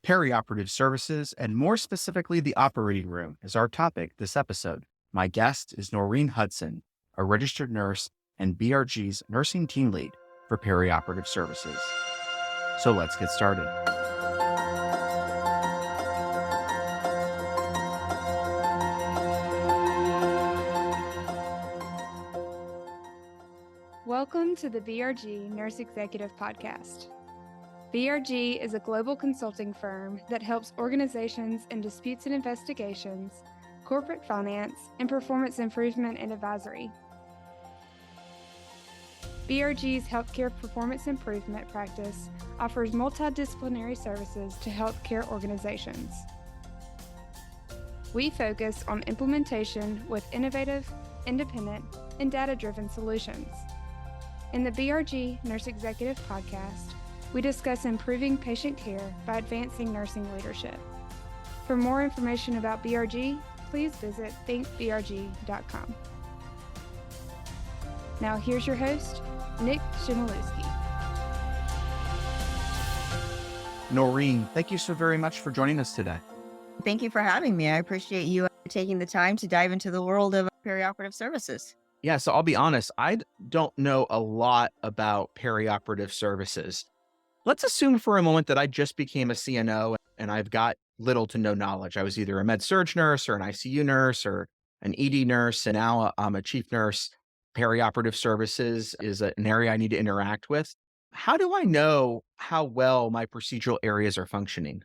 Perioperative services, and more specifically, the operating room, is our topic this episode. My guest is Noreen Hudson, a registered nurse and BRG's nursing team lead for perioperative services. So let's get started. Welcome to the BRG Nurse Executive Podcast. BRG is a global consulting firm that helps organizations in disputes and investigations, corporate finance, and performance improvement and advisory. BRG's healthcare performance improvement practice offers multidisciplinary services to healthcare organizations. We focus on implementation with innovative, independent, and data-driven solutions. In the BRG Nurse Executive Podcast, we discuss improving patient care by advancing nursing leadership. For more information about BRG, please visit thinkbrg.com. Now here's your host, Nick Shimalewski. Noreen, thank you so very much for joining us today. Thank you for having me. I appreciate you taking the time to dive into the world of perioperative services. Yeah, so I'll be honest, I don't know a lot about perioperative services. Let's assume for a moment that I just became a CNO and I've got little to no knowledge. I was either a med-surg nurse or an ICU nurse or an ED nurse, and now I'm a chief nurse. Perioperative services is an area I need to interact with. How do I know how well my procedural areas are functioning?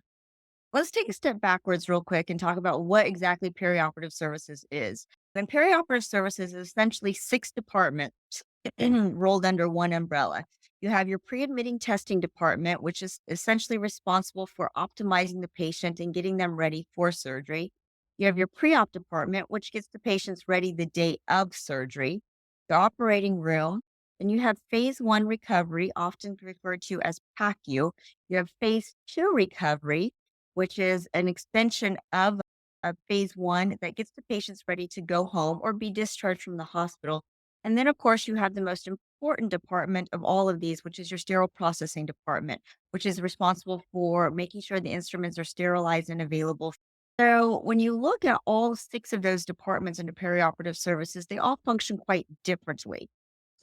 Let's take a step backwards real quick and talk about what exactly perioperative services is. And perioperative services is essentially 6 departments rolled under one umbrella. You have your pre-admitting testing department, which is essentially responsible for optimizing the patient and getting them ready for surgery. You have your pre-op department, which gets the patients ready the day of surgery. The operating room. Then you have phase 1 recovery, often referred to as PACU. You have phase 2 recovery, which is an extension of phase 1 that gets the patients ready to go home or be discharged from the hospital. And then, of course, you have the most important department of all of these, which is your sterile processing department, which is responsible for making sure the instruments are sterilized and available. So when you look at all 6 of those departments under perioperative services, they all function quite differently.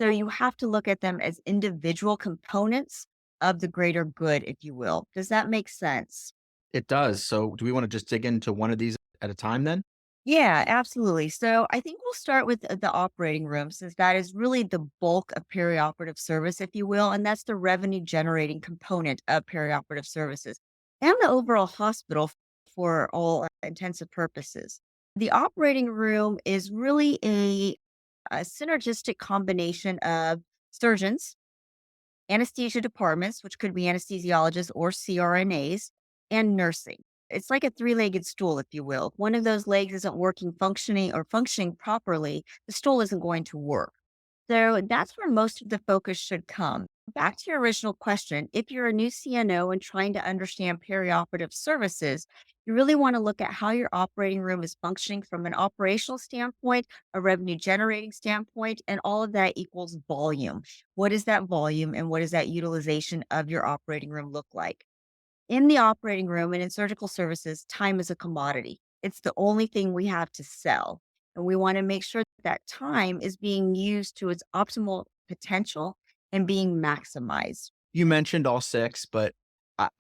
So you have to look at them as individual components of the greater good, if you will. Does that make sense? It does. So do we want to just dig into one of these at a time then? Yeah, absolutely. So I think we'll start with the operating room, since that is really the bulk of perioperative service, if you will, and that's the revenue generating component of perioperative services and the overall hospital for all intensive purposes. The operating room is really a synergistic combination of surgeons, anesthesia departments, which could be anesthesiologists or CRNAs, and nursing. It's like a 3-legged stool, if you will. If one of those legs isn't functioning properly, the stool isn't going to work. So that's where most of the focus should come. Back to your original question, if you're a new CNO and trying to understand perioperative services, you really want to look at how your operating room is functioning from an operational standpoint, a revenue generating standpoint, and all of that equals volume. What is that volume and what does that utilization of your operating room look like? In the operating room and in surgical services, time is a commodity. It's the only thing we have to sell. And we want to make sure that time is being used to its optimal potential and being maximized. You mentioned all 6, but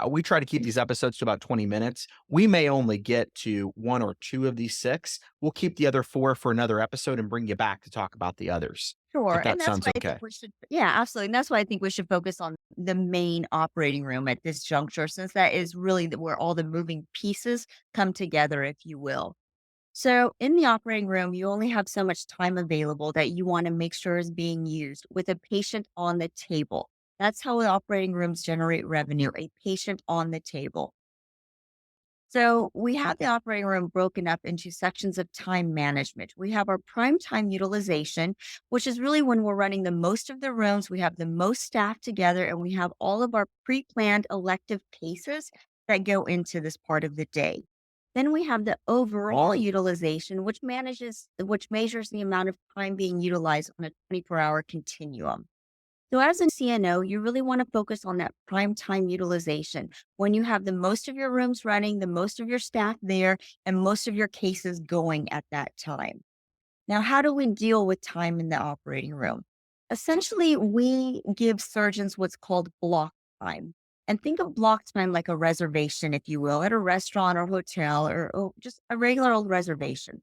we try to keep these episodes to about 20 minutes. We may only get to 1 or 2 of these 6. We'll keep the other 4 for another episode and bring you back to talk about the others. Sure. If And that that's sounds why I okay. think we should, yeah, absolutely. And that's why I think we should focus on the main operating room at this juncture, since that is really where all the moving pieces come together, if you will. So in the operating room, you only have so much time available that you want to make sure is being used with a patient on the table. That's how the operating rooms generate revenue, a patient on the table. So we have the operating room broken up into sections of time management. We have our prime time utilization, which is really when we're running the most of the rooms, we have the most staff together, and we have all of our pre-planned elective cases that go into this part of the day. Then we have the overall utilization, which measures the amount of time being utilized on a 24-hour continuum. So, as a CNO, you really want to focus on that prime time utilization when you have the most of your rooms running, the most of your staff there, and most of your cases going at that time. Now, how do we deal with time in the operating room? Essentially, we give surgeons what's called block time. And think of block time like a reservation, if you will, at a restaurant or hotel or just a regular old reservation.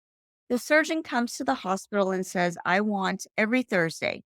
The surgeon comes to the hospital and says, I want every Thursday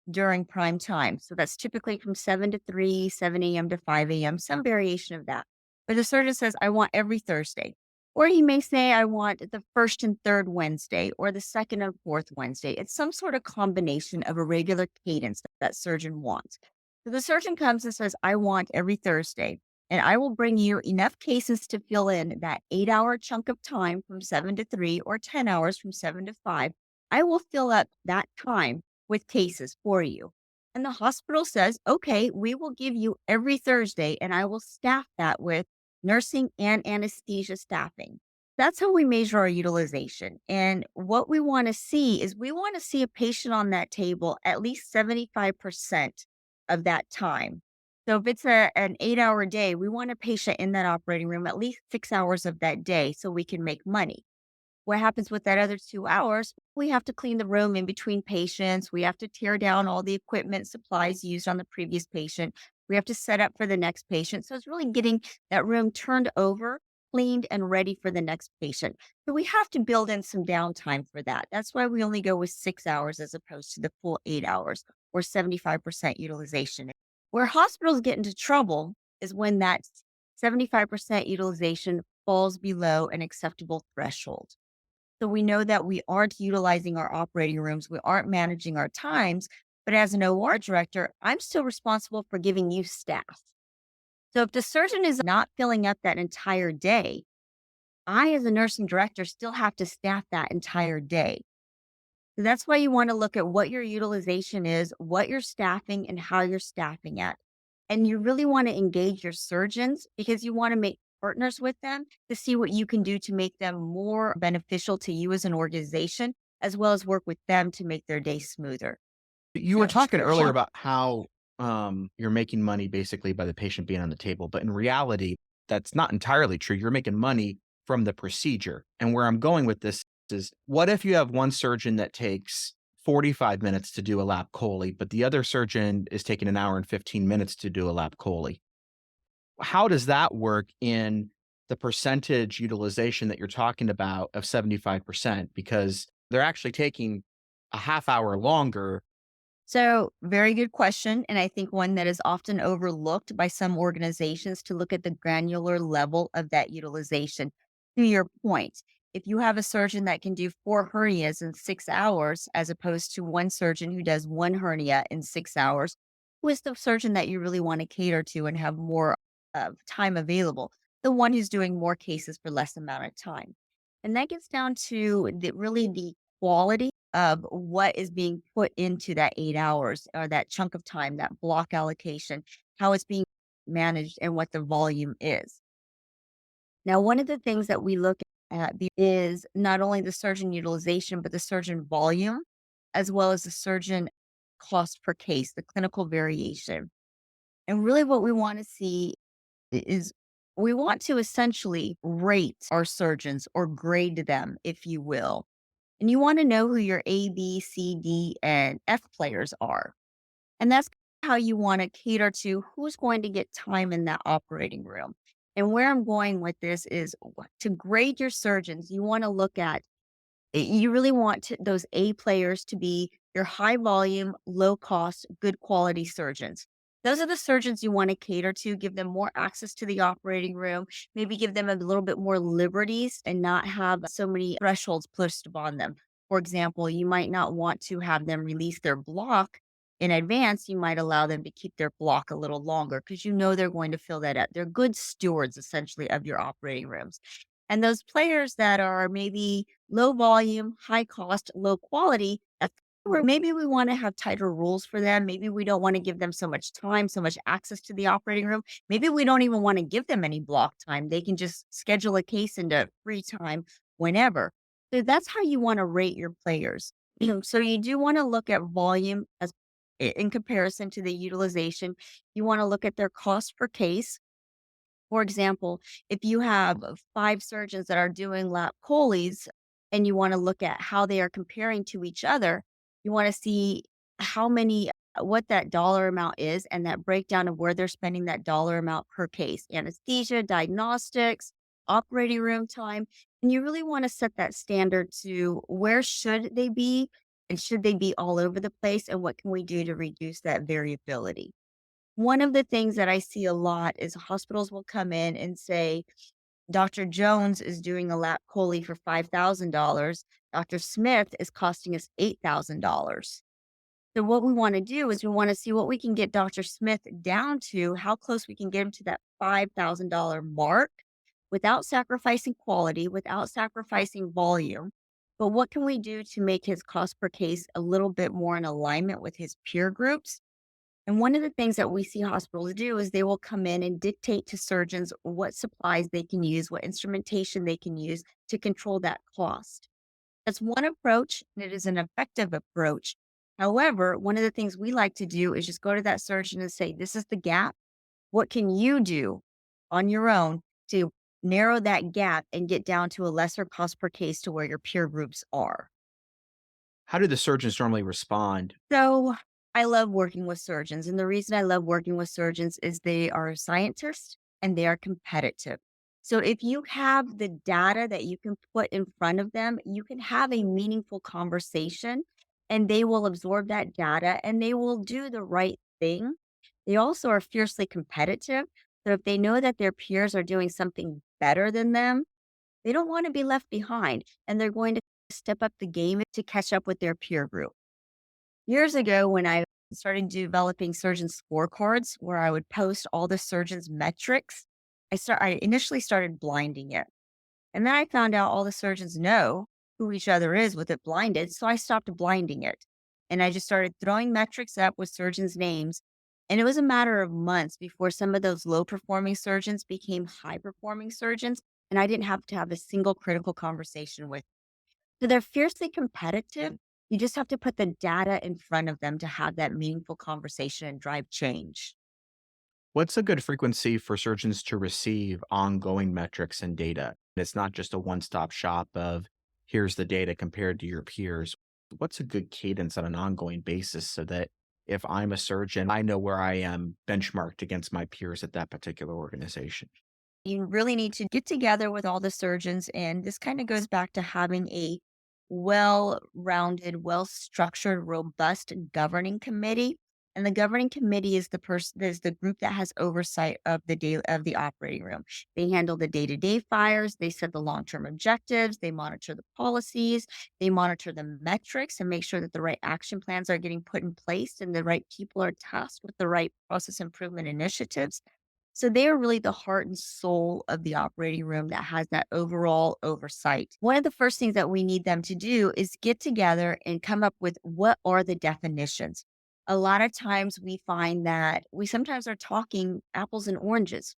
during prime time. So that's typically from 7 to 3, 7 a.m. to 5 a.m., some variation of that. But the surgeon says, I want every Thursday. Or he may say, I want the first and third Wednesday or the second and fourth Wednesday. It's some sort of combination of a regular cadence that surgeon wants. So the surgeon comes and says, I want every Thursday. And I will bring you enough cases to fill in that 8 hour chunk of time from 7 to 3 or 10 hours from 7 to 5. I will fill up that time with cases for you. And the hospital says, okay, we will give you every Thursday and I will staff that with nursing and anesthesia staffing. That's how we measure our utilization. And what we want to see is we want to see a patient on that table at least 75% of that time. So if it's an 8 hour day, we want a patient in that operating room at least 6 hours of that day so we can make money. What happens with that other 2 hours? We have to clean the room in between patients. We have to tear down all the equipment, supplies used on the previous patient. We have to set up for the next patient. So it's really getting that room turned over, cleaned, and ready for the next patient. So we have to build in some downtime for that. That's why we only go with 6 hours as opposed to the full 8 hours or 75% utilization. Where hospitals get into trouble is when that 75% utilization falls below an acceptable threshold. So we know that we aren't utilizing our operating rooms, we aren't managing our times. But as an OR director, I'm still responsible for giving you staff. So if the surgeon is not filling up that entire day, I, as a nursing director, still have to staff that entire day. So that's why you want to look at what your utilization is, what you're staffing, and how you're staffing it. And you really want to engage your surgeons because you want to make partners with them to see what you can do to make them more beneficial to you as an organization, as well as work with them to make their day smoother. You were talking earlier about how you're making money basically by the patient being on the table, but in reality, that's not entirely true. You're making money from the procedure. And where I'm going with this is what if you have one surgeon that takes 45 minutes to do a lap chole, but the other surgeon is taking an hour and 15 minutes to do a lap chole? How does that work in the percentage utilization that you're talking about of 75%? Because they're actually taking a half hour longer. So, very good question. And I think one that is often overlooked by some organizations to look at the granular level of that utilization. To your point, if you have a surgeon that can do 4 hernias in 6 hours, as opposed to one surgeon who does one hernia in 6 hours, who is the surgeon that you really want to cater to and have more time available? The one who's doing more cases for less amount of time. And that gets down to really the quality of what is being put into that 8 hours or that chunk of time, that block allocation, how it's being managed and what the volume is. Now, one of the things that we look at is not only the surgeon utilization, but the surgeon volume, as well as the surgeon cost per case, the clinical variation. And really, what we want to see is we want to essentially rate our surgeons or grade them, if you will. And you want to know who your A, B, C, D, and F players are. And that's how you want to cater to who's going to get time in that operating room. And where I'm going with this is to grade your surgeons, you want to look at you really want those A players to be your high volume, low cost, good quality surgeons. Those are the surgeons you want to cater to, give them more access to the operating room, maybe give them a little bit more liberties and not have so many thresholds pushed upon them. For example, you might not want to have them release their block in advance. You might allow them to keep their block a little longer because you know they're going to fill that up. They're good stewards, essentially, of your operating rooms. And those players that are maybe low volume, high cost, low quality, that's where maybe we want to have tighter rules for them. Maybe we don't want to give them so much time, so much access to the operating room. Maybe we don't even want to give them any block time. They can just schedule a case into free time whenever. So that's how you want to rate your players. So you do want to look at volume as in comparison to the utilization. You want to look at their cost per case. For example, if you have 5 surgeons that are doing lap choles and you wanna look at how they are comparing to each other, you wanna see how many what that dollar amount is and that breakdown of where they're spending that dollar amount per case. Anesthesia, diagnostics, operating room time, and you really wanna set that standard to where should they be, and should they be all over the place, and what can we do to reduce that variability? One of the things that I see a lot is hospitals will come in and say, Dr. Jones is doing a lap chole for $5,000. Dr. Smith is costing us $8,000. So what we want to do is we want to see what we can get Dr. Smith down to, how close we can get him to that $5,000 mark without sacrificing quality, without sacrificing volume. But what can we do to make his cost per case a little bit more in alignment with his peer groups? And one of the things that we see hospitals do is they will come in and dictate to surgeons what supplies they can use, what instrumentation they can use to control that cost. That's one approach, and it is an effective approach. However, one of the things we like to do is just go to that surgeon and say, this is the gap. What can you do on your own to narrow that gap and get down to a lesser cost per case to where your peer groups are? How do the surgeons normally respond? So I love working with surgeons. And the reason I love working with surgeons is they are scientists and they are competitive. So if you have the data that you can put in front of them, you can have a meaningful conversation and they will absorb that data and they will do the right thing. They also are fiercely competitive. So if they know that their peers are doing something better than them, they don't want to be left behind and they're going to step up the game to catch up with their peer group. Years ago, when I started developing surgeon scorecards where I would post all the surgeons' metrics, I initially started blinding it. And then I found out all the surgeons know who each other is with it blinded. So I stopped blinding it. And I just started throwing metrics up with surgeons' names. And it was a matter of months before some of those low performing surgeons became high performing surgeons. And I didn't have to have a single critical conversation with. So they're fiercely competitive. You just have to put the data in front of them to have that meaningful conversation and drive change. What's a good frequency for surgeons to receive ongoing metrics and data? It's not just a one stop shop of here's the data compared to your peers. What's a good cadence on an ongoing basis so that if I'm a surgeon, I know where I am benchmarked against my peers at that particular organization? You really need to get together with all the surgeons. And this kind of goes back to having a well rounded, well structured, robust governing committee. And the governing committee is the person, is the group that has oversight of the day of the operating room. They handle the day-to-day fires, they set the long-term objectives, they monitor the policies, they monitor the metrics and make sure that the right action plans are getting put in place and the right people are tasked with the right process improvement initiatives. So they are really the heart and soul of the operating room that has that overall oversight. One of the first things that we need them to do is get together and come up with what are the definitions. A lot of times we find that we sometimes are talking apples and oranges.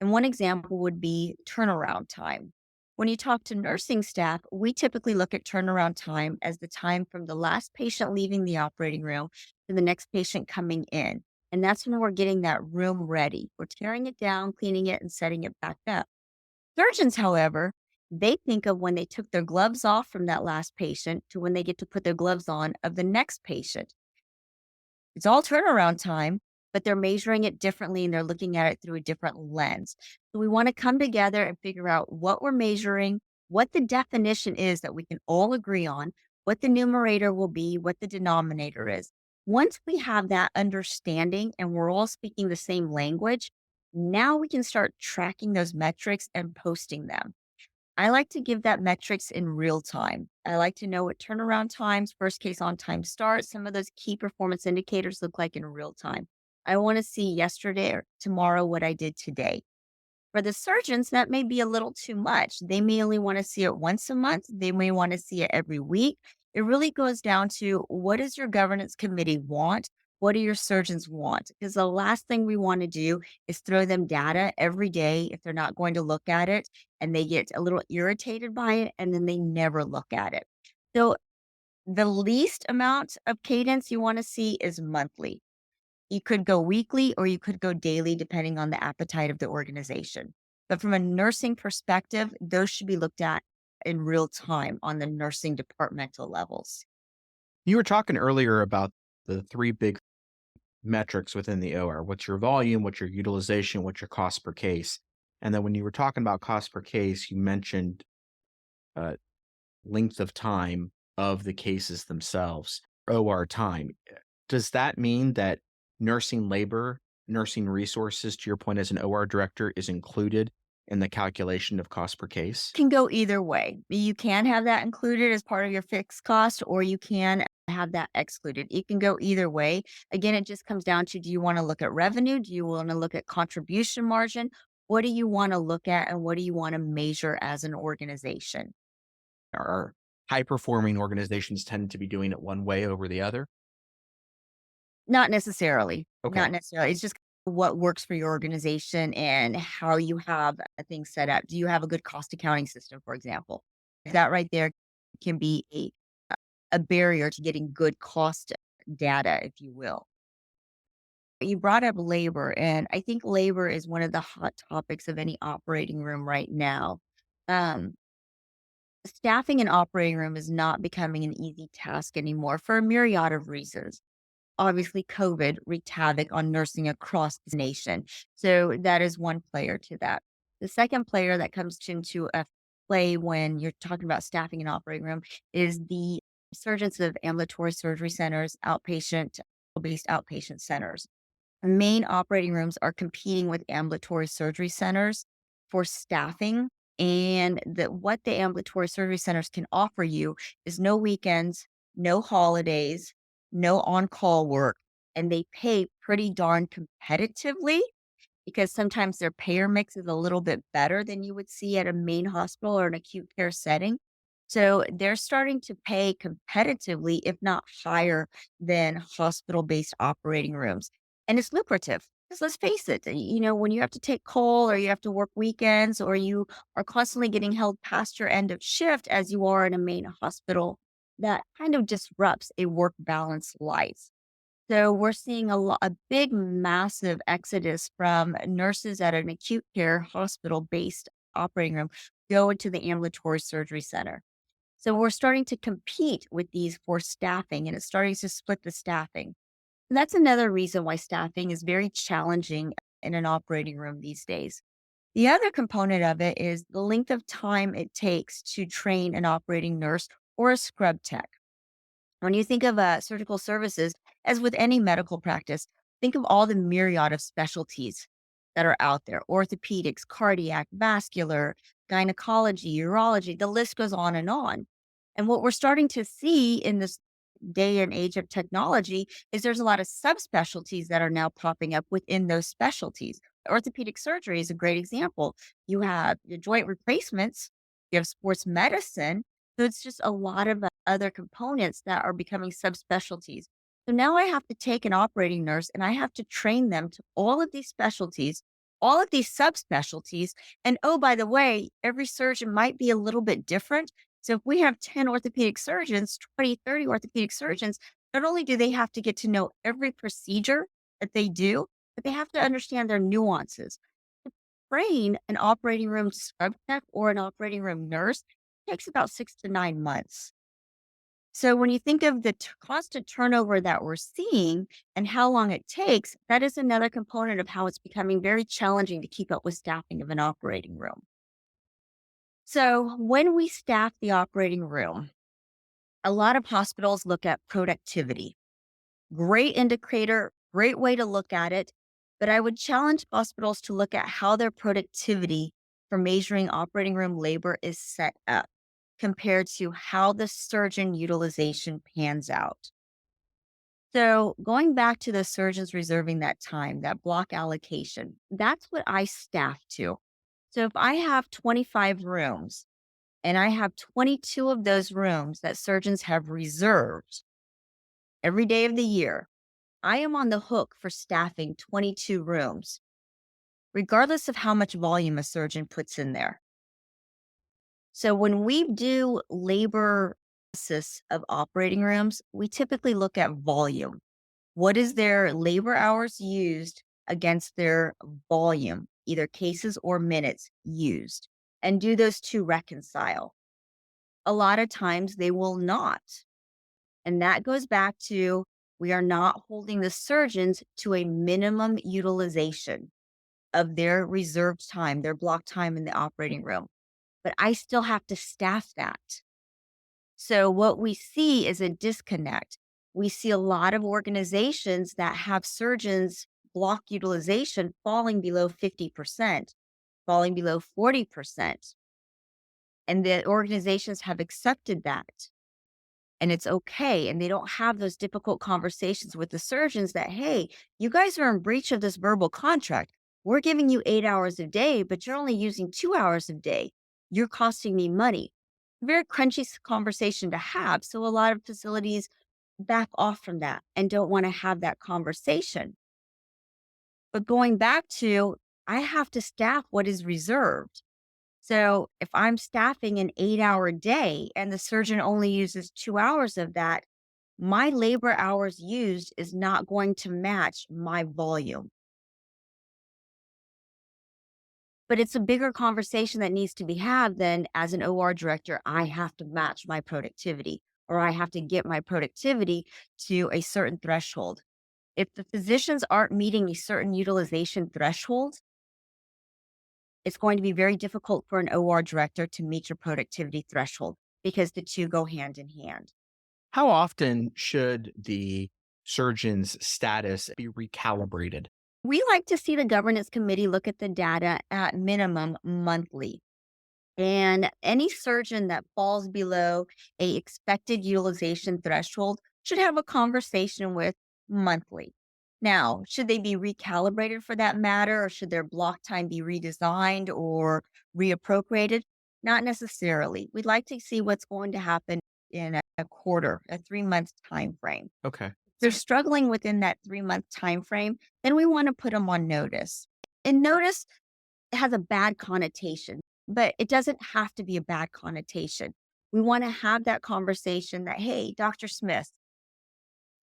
And one example would be turnaround time. When you talk to nursing staff, we typically look at turnaround time as the time from the last patient leaving the operating room to the next patient coming in. And that's when we're getting that room ready. We're tearing it down, cleaning it, and setting it back up. Surgeons, however, they think of when they took their gloves off from that last patient to when they get to put their gloves on of the next patient. It's all turnaround time, but they're measuring it differently and they're looking at it through a different lens. So we want to come together and figure out what we're measuring, what the definition is that we can all agree on, what the numerator will be, what the denominator is. Once we have that understanding and we're all speaking the same language, now we can start tracking those metrics and posting them. I like to give that metrics in real time. I like to know what turnaround times, first case on time start, some of those key performance indicators look like in real time. I want to see yesterday or tomorrow what I did today. For the surgeons, that may be a little too much. They may only want to see it once a month. They may want to see it every week. It really goes down to what does your governance committee want? What do your surgeons want? Because the last thing we want to do is throw them data every day if they're not going to look at it and they get a little irritated by it and then they never look at it. So The least amount of cadence you want to see is monthly. You could go weekly or you could go daily, depending on the appetite of the organization. But from a nursing perspective, those should be looked at in real time on the nursing departmental levels. You were talking earlier about the three big metrics within the OR. What's your volume? What's your utilization? What's your cost per case? And then when you were talking about cost per case, you mentioned uh, length of time of the cases themselves, OR time. Does that mean that nursing labor, nursing resources, to your point as an OR director, is included in the calculation of cost per case? Can go either way. You can have that included as part of your fixed cost, or you can have that excluded. It can go either way. Again, it just comes down to, do you want to look at revenue? Do you want to look at contribution margin? What do you want to look at and what do you want to measure as an organization? Are high performing organizations tend to be doing it one way over the other? Not necessarily. Not Okay. necessarily. It's just what works for your organization and how you have things set up. Do you have a good cost accounting system, for example? That right there can be a barrier to getting good cost data, if you will. You brought up labor, and I think labor is one of the hot topics of any operating room right now. Um, Staffing an operating room is not becoming an easy task anymore for a myriad of reasons. Obviously, COVID wreaked havoc on nursing across the nation. So that is one player to that. The second player that comes into a play when you're talking about staffing an operating room is the surgence of ambulatory surgery centers, outpatient based outpatient centers. Main operating rooms are competing with ambulatory surgery centers for staffing. And what the ambulatory surgery centers can offer you is no weekends, no holidays, no on call work, and they pay pretty darn competitively because sometimes their payer mix is a little bit better than you would see at a main hospital or an acute care setting. So they're starting to pay competitively, if not higher than hospital based operating rooms. And it's lucrative. Because let's face it, when you have to take call or you have to work weekends or you are constantly getting held past your end of shift as you are in a main hospital, that kind of disrupts a work balance life. So we're seeing a big, massive exodus from nurses at an acute care hospital-based operating room go into the ambulatory surgery center. So we're starting to compete with these for staffing, and it's starting to split the staffing. And that's another reason why staffing is very challenging in an operating room these days. The other component of it is the length of time it takes to train an operating nurse or a scrub tech. When you think of surgical services, as with any medical practice, think of all the myriad of specialties that are out there: orthopedics, cardiac, vascular, gynecology, urology, the list goes on and on. And what we're starting to see in this day and age of technology is there's a lot of subspecialties that are now popping up within those specialties. Orthopedic surgery is a great example. You have your joint replacements, you have sports medicine. So it's just a lot of other components that are becoming subspecialties. So now I have to take an operating nurse and I have to train them to all of these specialties, all of these subspecialties. And oh, by the way, every surgeon might be a little bit different. So if we have 10 orthopedic surgeons, 20, 30 orthopedic surgeons, not only do they have to get to know every procedure that they do, but they have to understand their nuances. To train an operating room scrub tech or an operating room nurse takes about 6 to 9 months. So when you think of the constant turnover that we're seeing and how long it takes, that is another component of how it's becoming very challenging to keep up with staffing of an operating room. So when we staff the operating room, a lot of hospitals look at productivity. Great indicator, great way to look at it. But I would challenge hospitals to look at how their productivity for measuring operating room labor is set up compared to how the surgeon utilization pans out. So, going back to the surgeons reserving that time, that block allocation, that's what I staff to. So, if I have 25 rooms and I have 22 of those rooms that surgeons have reserved every day of the year, I am on the hook for staffing 22 rooms, regardless of how much volume a surgeon puts in there. So when we do labor of operating rooms, we typically look at volume. What is their labor hours used against their volume, either cases or minutes used? And do those two reconcile? A lot of times they will not. And that goes back to we are not holding the surgeons to a minimum utilization of their reserved time, their block time in the operating room. But I still have to staff that. So what we see is a disconnect. We see a lot of organizations that have surgeons block utilization falling below 50%, falling below 40%. And the organizations have accepted that and it's okay. And they don't have those difficult conversations with the surgeons that, hey, you guys are in breach of this verbal contract. We're giving you 8 hours a day, but you're only using 2 hours a day. You're costing me money. Very crunchy conversation to have. So a lot of facilities back off from that and don't want to have that conversation. But going back to, I have to staff what is reserved. So if I'm staffing an 8 hour day and the surgeon only uses 2 hours of that, my labor hours used is not going to match my volume. But it's a bigger conversation that needs to be had than as an OR director, I have to match my productivity or I have to get my productivity to a certain threshold. If the physicians aren't meeting a certain utilization threshold, it's going to be very difficult for an OR director to meet your productivity threshold because the two go hand in hand. How often should the surgeon's status be recalibrated? We like to see the governance committee look at the data at minimum monthly. And any surgeon that falls below a expected utilization threshold should have a conversation with monthly. Now, should they be recalibrated for that matter, or should their block time be redesigned or reappropriated? Not necessarily. We'd like to see what's going to happen in a quarter, a 3 month time frame. Okay. If they're struggling within that 3 month time frame, then we want to put them on notice. And notice has a bad connotation, but it doesn't have to be a bad connotation. We want to have that conversation that, hey, Dr. Smith,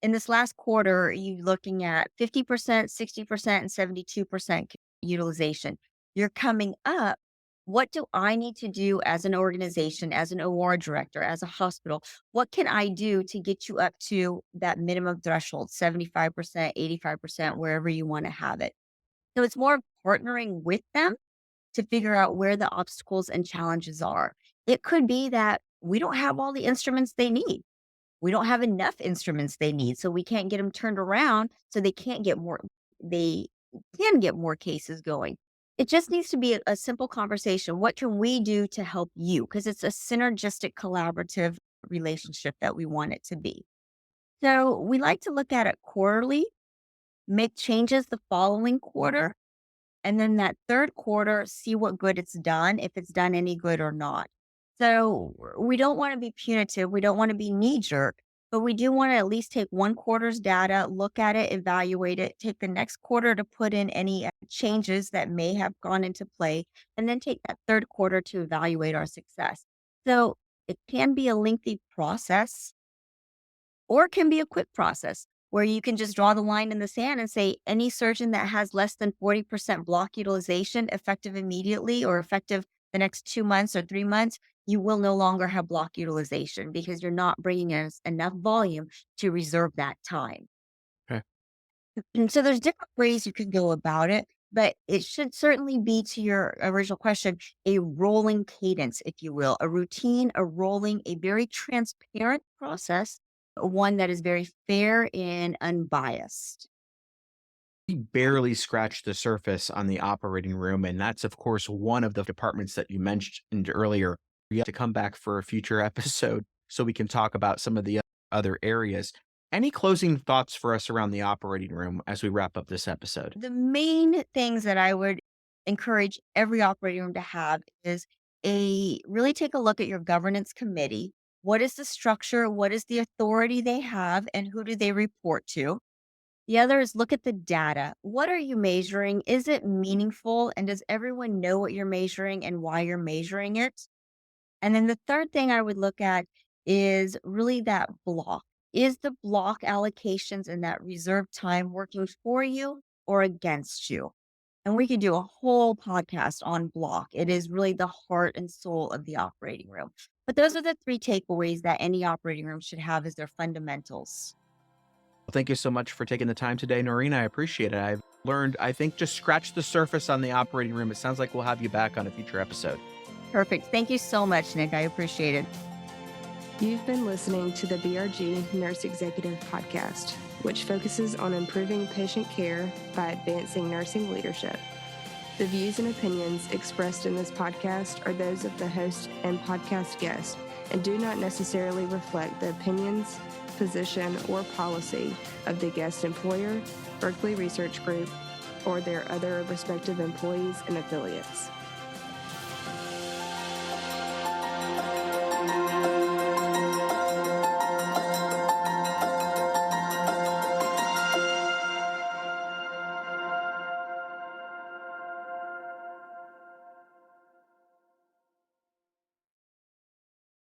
in this last quarter, you looking at 50%, 60%, and 72% utilization. You're coming up. What do I need to do as an organization, as an OR director, as a hospital? What can I do to get you up to that minimum threshold, 75%, 85%, wherever you want to have it? So it's more of partnering with them to figure out where the obstacles and challenges are. It could be that we don't have all the instruments they need. We don't have enough instruments they need, so we can't get them turned around so they can get more cases going. It just needs to be a simple conversation. What can we do to help you? Because it's a synergistic collaborative relationship that we want it to be. So we like to look at it quarterly, make changes the following quarter, and then that third quarter, see what good it's done, if it's done any good or not. So we don't want to be punitive. We don't want to be knee jerk, but we do want to at least take one quarter's data, look at it, evaluate it, take the next quarter to put in any changes that may have gone into play, and then take that third quarter to evaluate our success. So it can be a lengthy process or it can be a quick process where you can just draw the line in the sand and say any surgeon that has less than 40% block utilization effective immediately or effective the next 2 months or 3 months, you will no longer have block utilization because you're not bringing us enough volume to reserve that time. Okay. And so there's different ways you can go about it, but it should certainly be, to your original question, a rolling cadence, if you will, a routine, a rolling, a very transparent process, one that is very fair and unbiased. We barely scratched the surface on the operating room. And that's, of course, one of the departments that you mentioned earlier. We have to come back for a future episode so we can talk about some of the other areas. Any closing thoughts for us around the operating room as we wrap up this episode? The main things that I would encourage every operating room to have is a really take a look at your governance committee. What is the structure? What is the authority they have? And who do they report to? The other is look at the data. What are you measuring? Is it meaningful? And does everyone know what you're measuring and why you're measuring it? And then the third thing I would look at is really that block. Is the block allocations and that reserve time working for you or against you? And we could do a whole podcast on block. It is really the heart and soul of the operating room. But those are the three takeaways that any operating room should have as their fundamentals. Well, thank you so much for taking the time today, Noreen. I appreciate it. I've learned, I think, just scratch the surface on the operating room. It sounds like we'll have you back on a future episode. Perfect. Thank you so much, Nick. I appreciate it. You've been listening to the BRG Nurse Executive Podcast, which focuses on improving patient care by advancing nursing leadership. The views and opinions expressed in this podcast are those of the host and podcast guest and do not necessarily reflect the opinions, position, or policy of the guest employer, Berkeley Research Group, or their other respective employees and affiliates.